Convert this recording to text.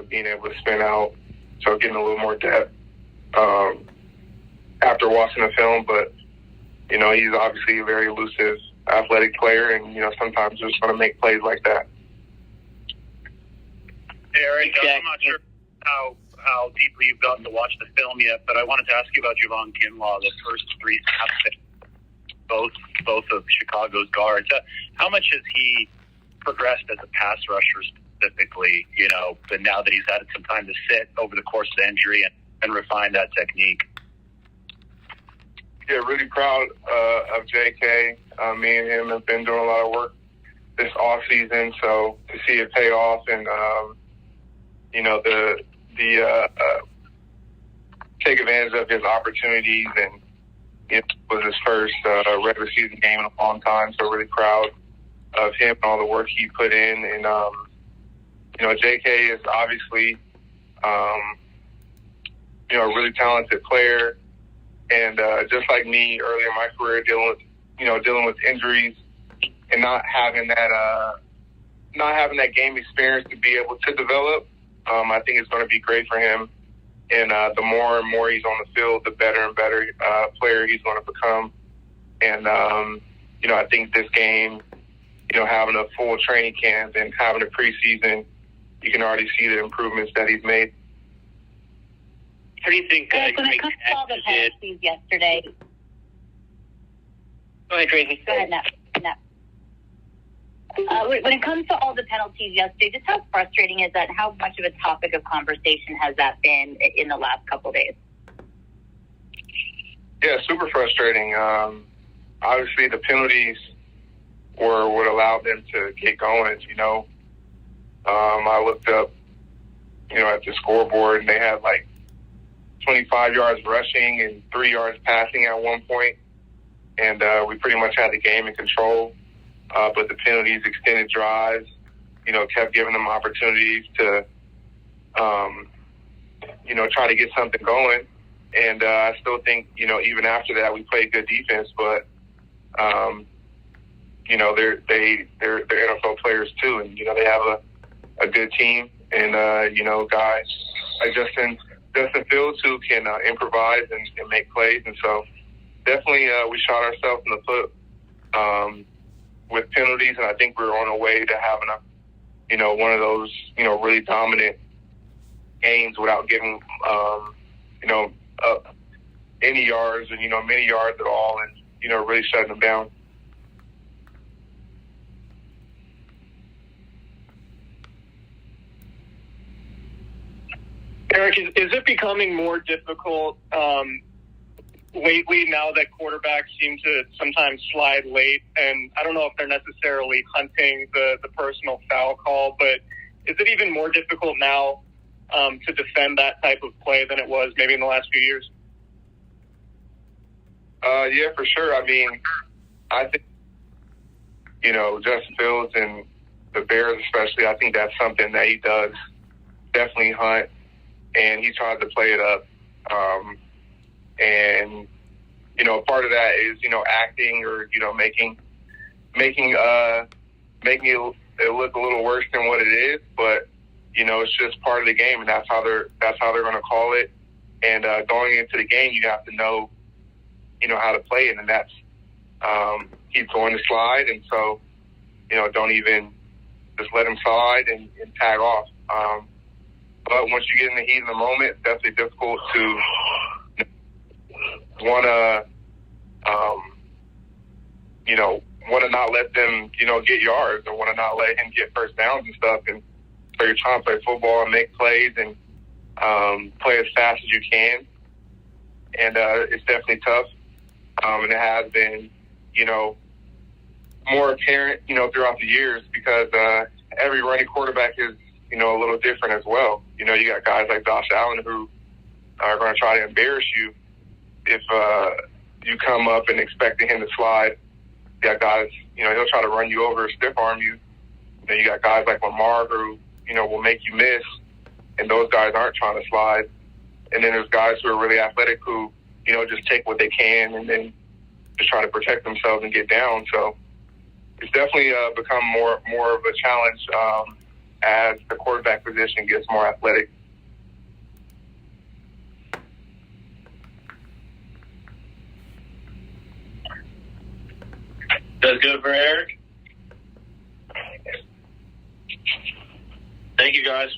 being able to spin out, so getting a little more depth after watching the film. But, you know, he's obviously a very elusive, athletic player, and, you know, sometimes just want to make plays like that. Arik, I'm not sure how deeply you've gotten to watch the film yet, but I wanted to ask you about Javon Kinlaw, the first three snaps, both of Chicago's guards. How much has he progressed as a pass rusher specifically, you know, but now that he's had some time to sit over the course of the injury and refine that technique? Yeah, really proud of JK. Me and him have been doing a lot of work this offseason, so to see it pay off and, you know, the take advantage of his opportunities, and it was his first regular season game in a long time, so really proud of him and all the work he put in. And, you know, JK is obviously, you know, a really talented player. And just like me earlier in my career, dealing with injuries and not having that game experience to be able to develop, I think it's going to be great for him. And the more and more he's on the field, the better and better player he's going to become. And you know, I think this game, you know, having a full training camp and having a preseason, you can already see the improvements that he's made. How do you think when it comes to all the penalties yesterday? Go ahead, Tracy. Go ahead, Nat. When it comes to all the penalties yesterday, just how frustrating is that? How much of a topic of conversation has that been in the last couple of days? Yeah, super frustrating. Obviously, the penalties were what allowed them to get going. You know, I looked up, you know, at the scoreboard, and they had like 25 yards rushing and 3 yards passing at one point, and we pretty much had the game in control. But the penalties, extended drives, you know, kept giving them opportunities to, you know, try to get something going. And I still think, you know, even after that, we played good defense. But, you know, they're NFL players too, and you know they have a good team, and you know, guys like Justin Fields who can improvise and make plays. And so definitely we shot ourselves in the foot with penalties, and I think we're on our way to having you know, one of those, you know, really dominant games without giving, you know, up any yards and, you know, many yards at all, and, you know, really shutting them down. Arik, is it becoming more difficult lately now that quarterbacks seem to sometimes slide late? And I don't know if they're necessarily hunting the personal foul call, but is it even more difficult now to defend that type of play than it was maybe in the last few years? Yeah, for sure. I mean, I think, you know, Justin Fields and the Bears especially, I think that's something that he does definitely hunt, and he tries to play it up. And, you know, part of that is, you know, acting or, you know, making it look a little worse than what it is. But, you know, it's just part of the game, and that's how they're going to call it. And going into the game, you have to know, you know, how to play it, and that's he's going to slide, and so, you know, don't even just let him slide and tag off. But once you get in the heat of the moment, it's definitely difficult to want to not let them, you know, get yards, or want to not let him get first downs and stuff. And so you're trying to play football and make plays and play as fast as you can. And it's definitely tough. And it has been, you know, more apparent, you know, throughout the years, because every running quarterback is, you know, a little different as well. You know, you got guys like Josh Allen who are going to try to embarrass you if you come up and expecting him to slide. You got guys, you know, he'll try to run you over, stiff arm you. You know, you got guys like Lamar who, you know, will make you miss, and those guys aren't trying to slide. And then there's guys who are really athletic who, you know, just take what they can and then just try to protect themselves and get down. So it's definitely become more of a challenge as the quarterback position gets more athletic. That's good for Arik. Thank you, guys.